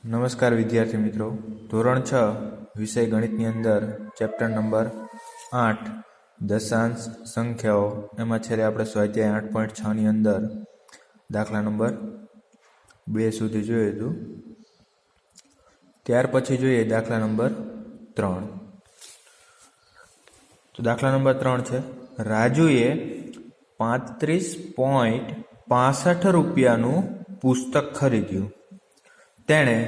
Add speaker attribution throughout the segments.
Speaker 1: નમસ્કાર વિદ્યાર્થી મિત્રો, ધોરણ 6 વિષય ગણિતની અંદર ચેપ્ટર નંબર 8 દશાંશ સંખ્યાઓ એમાં છેલ્લે આપણે સ્વાધ્યાય 8.6 ની અંદર દાખલા નંબર 2 સુધી જોયું હતું. ત્યાર પછી જોઈએ દાખલા નંબર 3. તો દાખલા નંબર 3 છે, રાજુએ 35.65 રૂપિયાનું પુસ્તક ખરીદ્યું. તેણે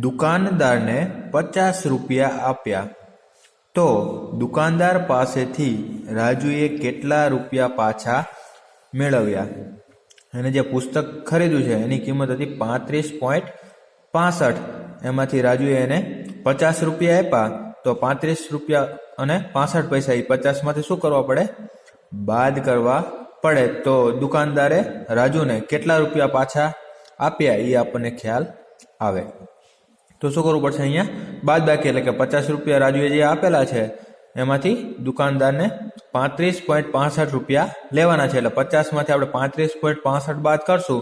Speaker 1: દુકાનદારને 50 રૂપિયા આપ્યા. તો દુકાનદાર પાસેથી રાજુએ કેટલા રૂપિયા પાછા મેળવ્યા? એને જે પુસ્તક ખરીદ્યું છે એની કિંમત હતી 35.65. એમાંથી રાજુએ એને 50 રૂપિયા આપ્યા. તો 35 રૂપિયા અને 65 પૈસા એ 50 માંથી શું કરવા પડે? બાદ કરવા પડે. તો દુકાનદારે રાજુને કેટલા રૂપિયા પાછા આપ્યા એ આપણને ખ્યાલ આવે. તો શું કરવું પડશે? અહીંયા બાદ બાકી, એટલે કે 50 રૂપિયા રાજુએ જે આપેલા છે એમાંથી દુકાનદારને 35.65 રૂપિયા લેવાના છે. એટલે 50 માંથી આપણે 35.65 બાદ કરશું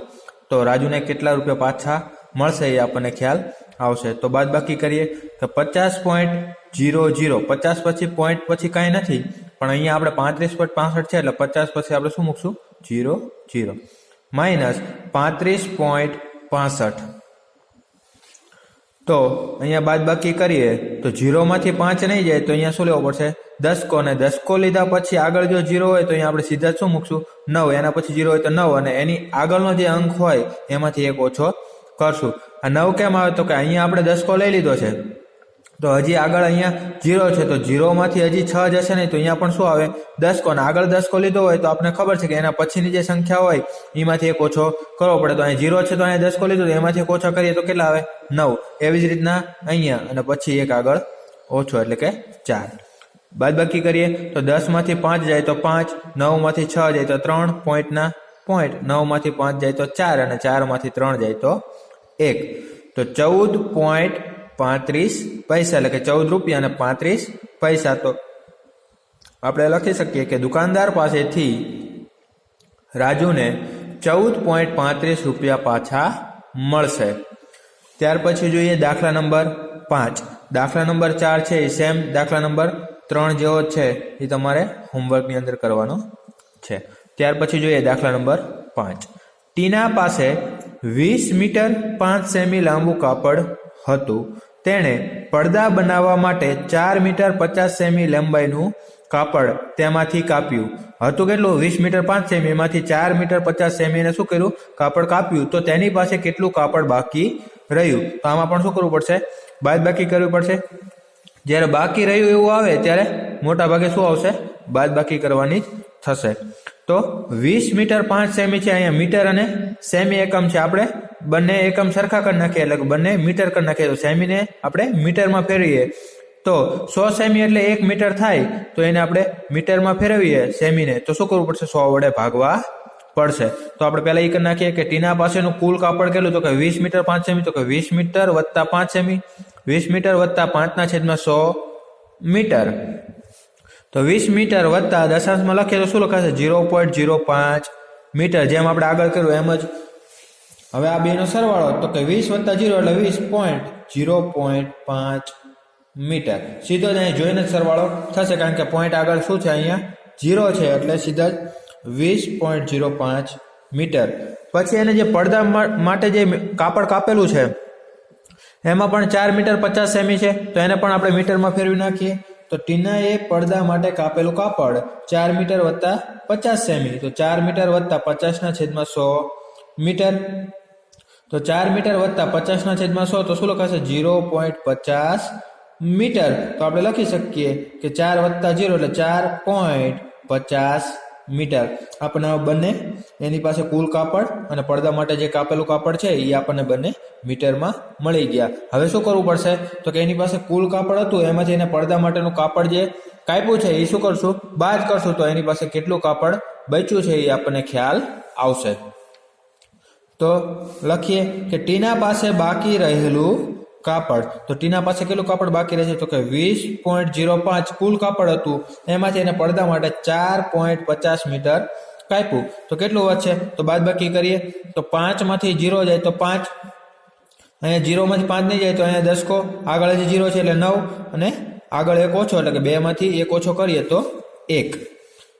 Speaker 1: તો રાજુને કેટલા રૂપિયા પાછા મળશે એ આપણને ખ્યાલ આવશે. તો બાદ બાકી કરીએ તો 50.00, 50 પછી પોઈન્ટ પછી કાંઈ નથી, પણ અહીંયા આપણે 35.65 છે એટલે 50 પછી આપણે શું મૂકશું? 00 માઇનસ 35.65. તો અહીંયા બાદ બાકી કરીએ તો 0 માંથી 5 નહીં જાય તો અહીંયા શું લેવો પડશે? 10 અને 10 લીધા પછી આગળ જો 0 હોય તો અહીંયા આપણે સીધા શું મૂકશું? 9. એના પછી 0 હોય તો 9, અને એની આગળનો જે અંક હોય એમાંથી એક ઓછો કરશું. આ 9 કેમ આવે? તો કે અહીંયા આપણે 10 લઈ લીધો છે તો હજી આગળ અહીંયા 0 છે, તો 0 માંથી હજી 6 જશે નહીં તો અહીંયા પણ શું આવે? 10, અને આગળ 10 લીધો હોય તો આપણે ખબર છે કે એના પછીની જે સંખ્યા હોય એમાંથી એક ઓછો કરવો પડે. તો અહીંયા 0 છે તો અહીંયા 10 લીધો તો એમાંથી એક ઓછો કરીએ તો કેટલા આવે? 9. એવી જ રીતના અહીંયા, અને પછી એક આગળ ઓછો એટલે કે 4. બાદ બાકી કરીએ તો 10 માંથી 5 જાય તો 5, 9 માંથી 6 જાય તો 3, પોઈન્ટના પોઈન્ટ, 9 માંથી 5 જાય તો 4, અને 4 માંથી 3 જાય તો 1. તો 14.35 પૈસા, એટલે કે 14 રૂપિયા અને 35 પૈસા. તો આપણે લખી શકીએ કે દુકાનદાર પાસેથી રાજુને 14.35 રૂપિયા પાછા મળશે. ત્યાર પછી જોઈએ દાખલા નંબર 5. દાખલા નંબર 4 છે એ સેમ દાખલા નંબર 3 જેવો છે, એ તમારે હોમવર્કની અંદર કરવાનો છે. ત્યાર પછી જોઈએ દાખલા નંબર 5. ટીના પાસે 20 મીટર 5 સેમી લાંબુ કાપડ હતું. તેણે પડદા બનાવવા માટે 4 મીટર 50 સેમી લંબાઈનું કાપડ તેમાંથી કાપ્યું હતું. કેટલું? 20 મીટર 5 સેમી, એમાંથી 4 મીટર 50 સેમી એને શું કર્યું? કાપડ કાપ્યું. તો તેની પાસે કેટલું કાપડ બાકી રહ્યું? તો આમાં પણ શું કરવું પડશે? બાદ બાકી કરવી પડશે. જ્યારે બાકી રહ્યું એવું આવે ત્યારે મોટા ભાગે શું આવશે? બાદ બાકી કરવાની થશે. તો 20 મીટર 5 સેમી છે, અહીંયા મીટર અને સેમી એકમ છે, આપણે બંને એકમ સરખા કરી નાખીએ એટલે બંને મીટર કરી નાખીએ. તો સેમીને આપણે મીટરમાં ફેરવીએ તો 100 સેમી એટલે 1 મીટર થાય, તો એને આપણે મીટરમાં ફેરવીએ સેમીને તો શું કરવું પડશે? 100 વડે ભાગવા પડશે. તો આપણે પહેલા એ કરી નાખીએ કે ટીના પાસેનું કુલ કાપડ કેટલું? તો કે 20 મીટર 5 સેમી, તો કે 20 મીટર વત્તા 5 સેમી, 20 મીટર વત્તા 5/100 મીટર. તો 20 મીટર વત્તા દશાંશમાં લખીએ તો શું લખાશે? 0.05 મીટર. જેમ આપણે આગળ કર્યું એમ જ હવે આ બેનો સરવાળો, તો કે 20 વત્તા 0 એટલે 20.0.5 મીટર. સીધો જ અહીં જોઈને જ સરવાળો થશે, કારણ કે પોઈન્ટ આગળ શું છે? અહીંયા 0 છે, એટલે સીધા જ 20.05 મીટર. પછી એને જે પડદા માટે જે કાપડ કાપેલું છે એમાં પણ 4 મીટર 50 સેમી છે, તો એને પણ આપણે મીટરમાં ફેરવી નાખીએ. તો ટીનાએ પડદા માટે કાપેલું કાપડ 4 મીટર વત્તા 50 સેમી, તો 4 મીટર વત્તા 50/100 મીટર. તો 4 મીટર વત્તા 50/100 તો શું લખાશે? 0.50 મીટર. તો આપણે લખી શકીએ કે 4 વત્તા 0 એટલે 4.50 મીટર. આપણને બંને એની પાસે કુલ કાપડ અને પડદા માટે જે કાપેલું કાપડ છે એ આપણને બંને મીટરમાં મળી ગયા. હવે શું કરવું પડશે? તો કે એની પાસે કુલ કાપડ હતું એમાંથી એને પડદા માટેનું કાપડ જે કાપ્યું છે એ શું કરશું? બાદ કરશું. તો એની પાસે કેટલું કાપડ બચ્યું છે એ આપણને ખ્યાલ આવશે. તો લખીએ કે ટીના પાસે બાકી રહેલું કાપડ. તો ટીના પાસે કેટલું કાપડ બાકી રહેશે? તો કે 20.05 કુલ કાપડ હતું, એમાંથી એને પડદા માટે 4.50 મીટર કાપ્યું. તો કેટલું વધશે? તો બાદ બાકી કરીએ તો 5 માંથી 0 જાય તો 5, અહીંયા 0 માંથી 5 નહીં જાય તો અહીંયા 10 કો આગળ હજી 0 છે એટલે 9 અને આગળ 1 ઓછો એટલે કે 2 માંથી 1 ઓછો કરીએ તો 1.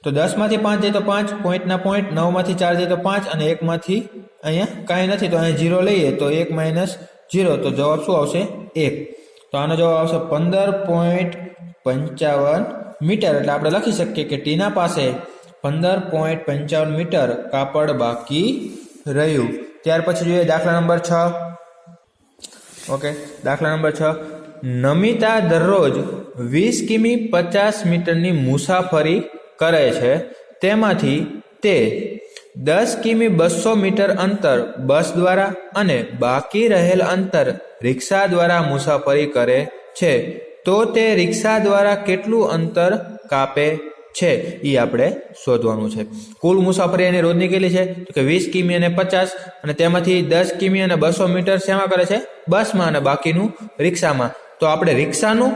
Speaker 1: તો 10 માંથી 5 જાય તો 5, પોઈન્ટના પોઈન્ટ, 9 માંથી 4 જાય તો 5 અને 1 માંથી અહીંયા કાંઈ નથી તો અહીંયા 0 લઈએ તો 1 માઇનસ 0 તો જવાબ શું આવશે 1. તો આનો જવાબ આવશે 15.55 મીટર. એટલે આપણે લખી શકીએ કે ટીના પાસે 15.55 મીટર કાપડ બાકી રહ્યું. ત્યાર પછી જોઈએ દાખલા નંબર 6. ઓકે, દાખલા નંબર 6. નમિતા દરરોજ 20 કિમી 50 મીટરની મુસાફરી કરે છે. તેમાંથી તે 10 કિમી 200 મીટર અંતર બસ દ્વારા અને બાકી રહેલ અંતર રિક્ષા દ્વારા મુસાફરી કરે છે. તો તે રિક્ષા દ્વારા કેટલું અંતર કાપે છે એ આપણે શોધવાનું છે. કુલ મુસાફરી એની રોજની કેટલી છે તો કે 20 કિમી અને 50, અને તેમાંથી 10 કિમી અને 200 મીટર શેમાં કરે છે? બસમાં, અને બાકીનું રિક્ષામાં. તો આપણે રિક્ષાનું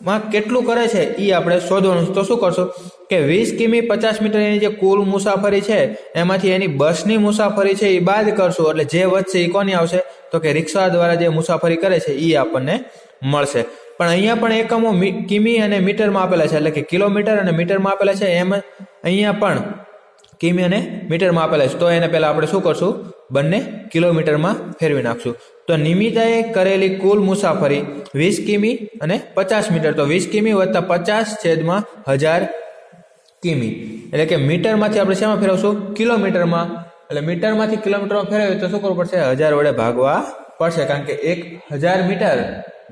Speaker 1: માં કેટલું કરે છે એ આપણે શોધવાનું. તો શું કરશું કે 20 કિમી 50 મીટર એની જે કુલ મુસાફરી છે એમાંથી એની બસની મુસાફરી છે એ બાદ કરશું, એટલે જે વધશે એ કોની આવશે તો કે રિક્ષા દ્વારા જે મુસાફરી કરે છે એ આપણને મળશે. પણ અહીંયા પણ એકમો કિમી અને મીટરમાં આપેલા છે, એટલે કે કિલોમીટર અને મીટરમાં આપેલા છે, એમ અહીંયા પણ કિમી અને મીટરમાં આપેલા છે. તો એને પહેલા આપણે શું કરશું, બંને કિલોમીટરમાં ફેરવી નાખશું. તો નિમિતાએ કરેલી કુલ મુસાફરી 20 કિમી અને 50 મીટર. તો 20 કિમી વત્તા 50/1000 કિમી, એટલે કે મીટરમાંથી આપણે શેમાં ફેરવશું? કિલોમીટરમાં. એટલે મીટરમાંથી કિલોમીટરમાં ફેરવીએ તો શું કરવું પડશે? 1000 વડે ભાગવા પડશે, કારણ કે 1000 મીટર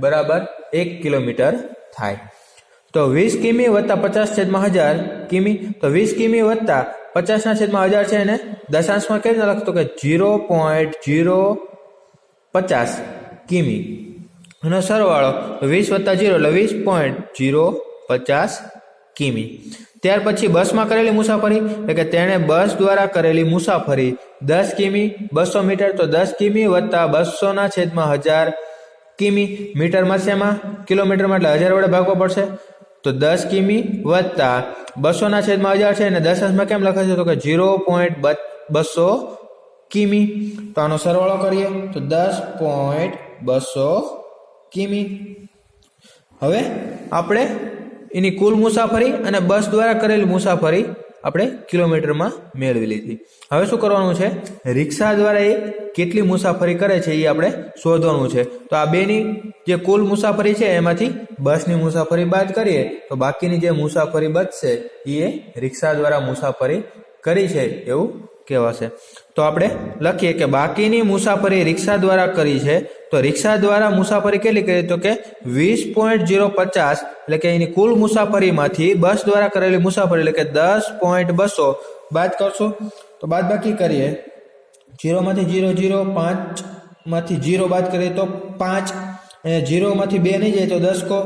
Speaker 1: બરાબર 1 કિલોમીટર થાય. તો 20 કિમી વત્તા 50/1000 કિમી. તો 20 કિમી વત્તા 50/1000 છે એને દશાંશમાં કેવી રીતે લખતો કે 0.050 કિમી એનો સરવાળો 20 વત્તા 0 એટલે 20.050 કિમી. ત્યાર પછી બસમાં કરેલી મુસાફરી, એટલે કે તેણે બસ દ્વારા કરેલી મુસાફરી 10 કિમી 200 મીટર. તો 10 કિમી વત્તા 200/1000 કિમી. મીટરમાં શેમાં? કિલોમીટરમાં, એટલે 1000 વડે ભાગવો પડશે. તો 10 કિમી વત્તા 200/1000 છે અને દશાંશમાં કેમ લખાશે તો કે 0.200 કિમી. તો આનો સરવાળો કરીએ તો 10.200 કિમી. હવે આપણે એની કુલ મુસાફરી અને બસ દ્વારા કરેલી મુસાફરી આપણે કિલોમીટરમાં મેળવી લીધી. હવે શું કરવાનું છે? રિક્ષા દ્વારા એ કેટલી મુસાફરી કરે છે એ આપણે શોધવાનું છે. તો આ બેની જે કુલ મુસાફરી છે એમાંથી બસની મુસાફરી બાદ કરીએ તો બાકીની જે મુસાફરી બચશે એ રિક્ષા દ્વારા મુસાફરી કરી છે એવું કહેવાશે. તો આપણે લખીએ કે બાકીની મુસાફરી રિક્ષા દ્વારા કરી છે. તો રિક્ષા દ્વારા મુસાફરી કેટલી કરી તો કે 20.050, એટલે કે એની કુલ મુસાફરીમાંથી બસ દ્વારા કરેલી મુસાફરી એટલે કે 10.200 બાદ કરશું. તો બાદ બાકી કરીએ 0 માંથી 0 0, 5 માંથી 0 બાદ કરીએ તો 5, અને 0 માંથી 2 નહીં જાય તો 10 કો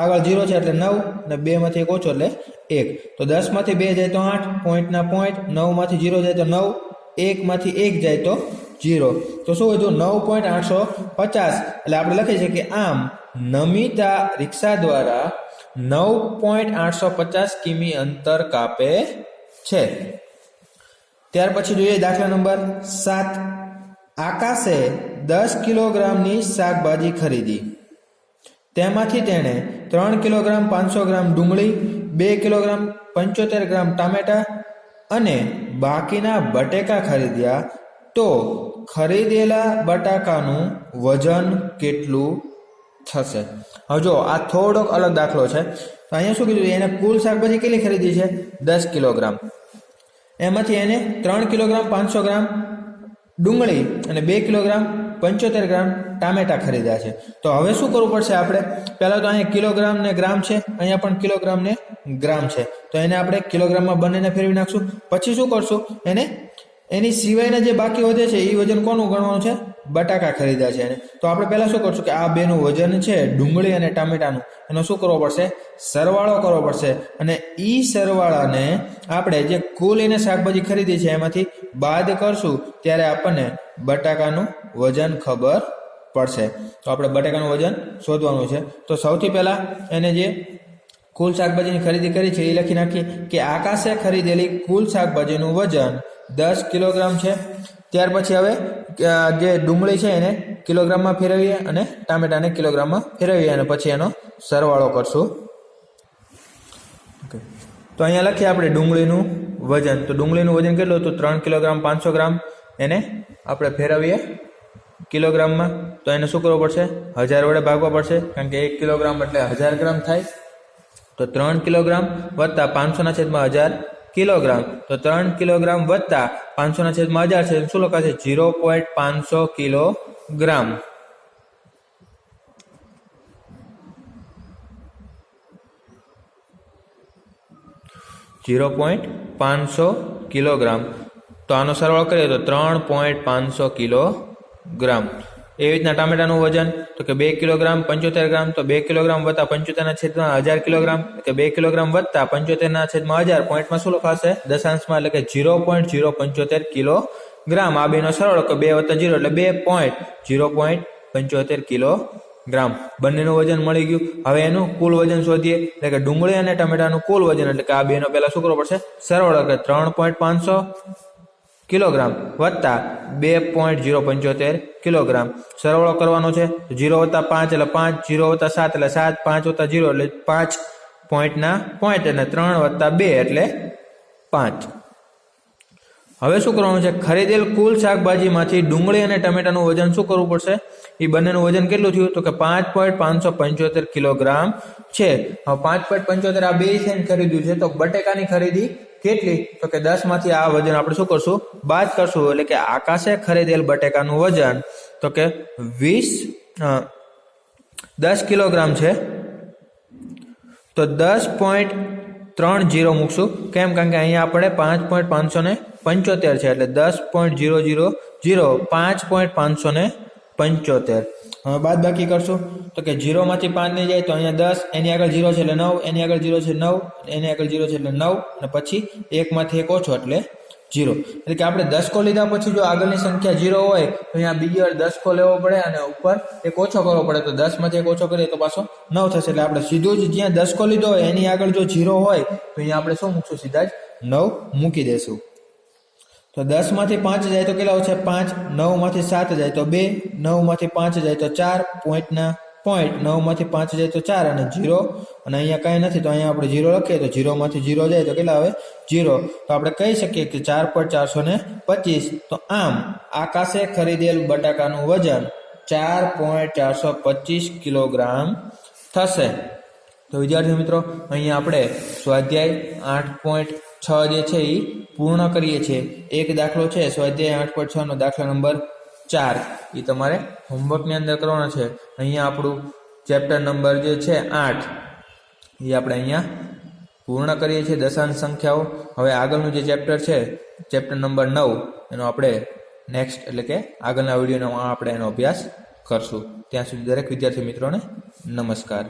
Speaker 1: આગળ 0 છે એટલે 9, અને 2 માંથી 1 ઓછો એટલે 1. તો 10 માંથી 2 જાય તો 8, પોઈન્ટના પોઈન્ટ, 9 માંથી 0 જાય તો 9, 1 માંથી 1 જાય તો 0. તો શું વધ્યું? 9.850. એટલે આપણે લખીએ છીએ કે આમ નમિતા રિક્ષા દ્વારા 9.850 કિમી અંતર કાપે છે. ત્યાર પછી જોઈએ દાખલા નંબર 7. આકાશે 10 કિલોગ્રામની શાકભાજી ખરીદી. તેમાંથી તેણે 3 કિલોગ્રામ 500 ગ્રામ ડુંગળી, 2 કિલોગ્રામ 75 ગ્રામ ટામેટા અને બાકીના બટેકા ખરીદ્યા. તો ખરીદેલા બટાકાનું વજન કેટલું થશે? હવે જો આ થોડોક અલગ દાખલો છે. તો અહીંયા શું કીધું? એને કુલ શાકભાજી કેટલી ખરીદી છે? 10 કિલોગ્રામ. એમાંથી એને 3 કિલોગ્રામ 500 ગ્રામ ડુંગળી અને 2 કિલોગ્રામ 75 ગ્રામ ટામેટા ખરીદ્યા છે. તો હવે શું કરવું પડશે આપણે? પહેલાં તો અહીંયા કિલોગ્રામ ને ગ્રામ છે, અહીંયા પણ કિલોગ્રામ ને ગ્રામ છે. તો એને આપણે કિલોગ્રામમાં બંનેને ફેરવી નાખશું. પછી શું કરશું? એની સિવાયના જે બાકી વધે છે એ વજન કોનું ગણવાનું છે? બટાકા ખરીદ્યા છે એને. તો આપણે પહેલાં શું કરશું કે આ બેનું વજન છે ડુંગળી અને ટામેટાનું, એનો શું કરવો પડશે? સરવાળો કરવો પડશે. અને એ સરવાળાને આપણે જે કુલ એને શાકભાજી ખરીદી છે એમાંથી બાદ કરશું ત્યારે આપણને બટાકાનું વજન ખબર પડશે. તો આપણે બટાકાનું વજન શોધવાનું છે. તો સૌથી પહેલાં એને જે કુલ શાકભાજીની ખરીદી કરી છે એ લખી નાખીએ કે આકાશે ખરીદેલી કુલ શાકભાજીનું વજન 10 કિલોગ્રામ છે. ત્યાર પછી હવે જે ડુંગળી છે એને કિલોગ્રામમાં ફેરવીએ અને ટામેટાને કિલોગ્રામમાં ફેરવીએ અને પછી એનો સરવાળો કરશું. તો અહીંયા લખીએ આપણે ડુંગળીનું વજન. તો ડુંગળીનું વજન કેટલું હતું? 3 કિલોગ્રામ 500 ગ્રામ. એને આપણે ફેરવીએ કિલોગ્રામમાં. તો એને શું કરવું પડશે? 1000 વડે ભાગવા પડશે, કારણ કે 1 કિલોગ્રામ એટલે 1000 ગ્રામ થાય. તો 3 કિલોગ્રામ વત્તા 500/1000 કિલોગ્રામ. તો 3 કિલોગ્રામ વત્તા 500/1000 છે શું લખાશે? 0.500 કિલોગ્રામ. કિલોગ્રામ. તો આનો સરવાળો કરીએ તો 3.500 કિલોગ્રામ. એવી રીતના ટામેટાનું વજન તો કે 2 કિલોગ્રામ 75 ગ્રામ. તો 2 કિલોગ્રામ વત્તા 75/1000 કિલોગ્રામ કે 2 કિલોગ્રામ વત્તા 75/1000 પોઈન્ટમાં શું લખાશે? દશાંશમાં, એટલે કે 0.075 કિલોગ્રામ. આ બેનો સરવાળો કે 2 વત્તા 0 એટલે 2.075 કિલોગ્રામ. બંનેનું વજન મળી ગયું. હવે એનું કુલ વજન શોધીએ, એટલે કે ડુંગળી અને ટમેટાનું કુલ વજન, એટલે કે આ બેનો પહેલા શું કરવો પડશે? સરવાળો, કે 3.500 કિલોગ્રામ વત્તા 2.075 કિલોગ્રામ. સરવાળો કરવાનો છે. 0 વત્તા 5 એટલે 5, 0 વત્તા 7 એટલે 7, 5 વત્તા 0 એટલે 5 પોઈન્ટના પોઈન્ટ, અને 3 વત્તા 2 એટલે 5. હવે શું કરવાનું છે? ખરીદેલ કુલ શાકભાજીમાંથી ડુંગળી અને ટમેટાનું વજન શું કરવું પડશે? એ બંનેનું વજન કેટલું થયું? તો કે 5.575 કિલોગ્રામ છે. હવે 5.75 આ બે છે ખરીદ્યું છે. તો બટેકાની ખરીદી કેટલી? તો કે 10 માંથી આ વજન આપણે શું કરશું? બાદ કરશું. એટલે કે આકાશે ખરીદેલ બટેકાનું વજન તો કે 10 કિલોગ્રામ છે. તો 10.30 મૂકશું. કેમ? કારણ કે અહીંયા આપણે 5.575 છે, એટલે 10.000 5.575. હવે બાદ બાકી કરશું તો કે 0 માંથી 5 નહીં જાય તો અહીંયા 10, એની આગળ 0 છે એટલે 9, એની આગળ 0 છે 9, એની આગળ 0 છે એટલે 9, અને પછી 1 માંથી 1 ઓછો એટલે 0. એટલે કે આપણે 10 કો લીધા પછી જો આગળની સંખ્યા 0 હોય તો અહીંયા બીજી વાર 10 કો લેવો પડે અને ઉપર 1 ઓછો કરવો પડે. તો 10 માંથી 1 ઓછો કરીએ તો પાછો 9 થશે. એટલે આપણે સીધું જ જ્યાં 10 કો લીધો હોય એની આગળ જો 0 હોય તો અહીંયા આપણે શું મૂકશું? સીધા જ 9 મૂકી દેશું. તો 10 માંથી 5 જાય તો કેટલા આવશે? 5. 9 માંથી 7 જાય તો 2. 9 માંથી 5 જાય તો 4. પોઈન્ટના પોઈન્ટ. 9 માંથી 5 જાય તો 4 અને 0, અને અહીંયા કાંઈ નથી તો અહીંયા આપણે 0 લખીએ તો 0 માંથી 0 જાય તો કેટલા આવે? 0. તો આપણે કહી શકીએ કે 4.425. તો આમ આકાશે ખરીદેલ બટાકાનું વજન 4.425 કિલોગ્રામ થશે. તો વિદ્યાર્થી મિત્રો, અહીંયા આપણે સ્વાધ્યાય 8.6 જે છે એ પૂર્ણ કરીએ છીએ. એક દાખલો છે સ્વાધ્યાય 8.6 નો દાખલા નંબર 4. એ તમારે હોમવર્કની અંદર કરવાનો છે. અહીંયા આપણું ચેપ્ટર નંબર જે છે 8 એ આપણે અહીંયા પૂર્ણ કરીએ છીએ, દશાંશ સંખ્યાઓ. હવે આગળનું જે ચેપ્ટર છે ચેપ્ટર નંબર 9 એનો આપણે નેક્સ્ટ એટલે કે આગળના વિડીયોમાં આપણે એનો અભ્યાસ કરશું. ત્યાં સુધી દરેક વિદ્યાર્થી મિત્રોને નમસ્કાર.